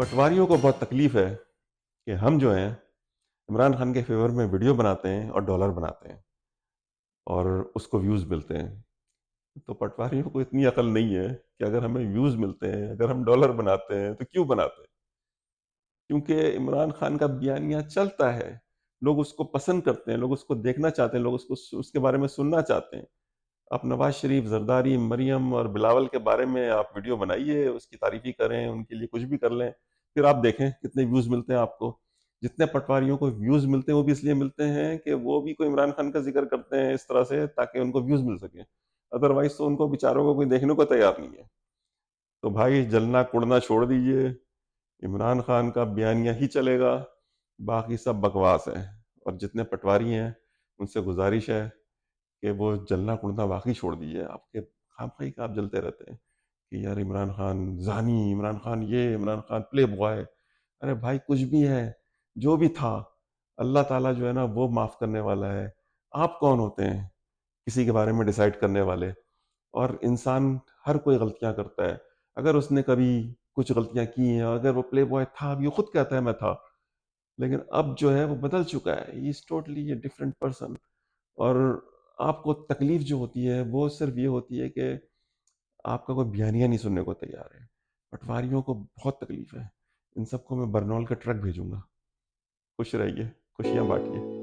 पटवारियों को बहुत तकलीफ है कि हम जो हैं इमरान खान के फेवर में वीडियो बनाते हैं और डॉलर बनाते हैं और उसको व्यूज़ मिलते हैं। तो पटवारियों को इतनी अकल नहीं है कि अगर हमें व्यूज़ मिलते हैं, अगर हम डॉलर बनाते हैं तो क्यों बनाते हैं? क्योंकि इमरान खान का बयानिया चलता है, लोग उसको पसंद करते हैं, लोग उसको देखना चाहते हैं, लोग उसके बारे में सुनना चाहते हैं। आप नवाज शरीफ, जरदारी, मरियम और बिलावल के बारे में आप वीडियो बनाइए, उसकी तारीफी करें, उनके लिए कुछ भी कर लें, फिर आप देखें कितने व्यूज़ मिलते हैं आपको। जितने पटवारियों को व्यूज़ मिलते हैं वो भी इसलिए मिलते हैं कि वो भी कोई इमरान खान का जिक्र करते हैं इस तरह से ताकि उनको व्यूज़ मिल सके। अदरवाइज तो उनको बेचारों को कोई देखने को तैयार नहीं है। तो भाई जलना कुड़ना छोड़ दीजिए, इमरान खान का बयानिया ही चलेगा, बाकी सब बकवास है। और जितने पटवारी हैं उनसे गुजारिश है कि वो जलना कुड़ना वाकई छोड़ दीजिए। आपके खामखी का आप जलते रहते हैं कि यार इमरान खान जानी, इमरान खान ये, इमरान खान प्ले बॉय। अरे भाई कुछ भी है, जो भी था, अल्लाह ताला जो है ना वो माफ़ करने वाला है। आप कौन होते हैं किसी के बारे में डिसाइड करने वाले? और इंसान हर कोई गलतियां करता है। अगर उसने कभी कुछ गलतियां की हैं, अगर वो प्ले बॉय था, अभी वो खुद कहता है मैं था, लेकिन अब जो है वो बदल चुका है, he is totally a different person. और आपको तकलीफ जो होती है वो सिर्फ ये होती है कि आपका कोई बयानिया नहीं सुनने को तैयार है। पटवारियों को बहुत तकलीफ है। इन सबको मैं बरनौल का ट्रक भेजूंगा। खुश रहिए, खुशियां बांटिए।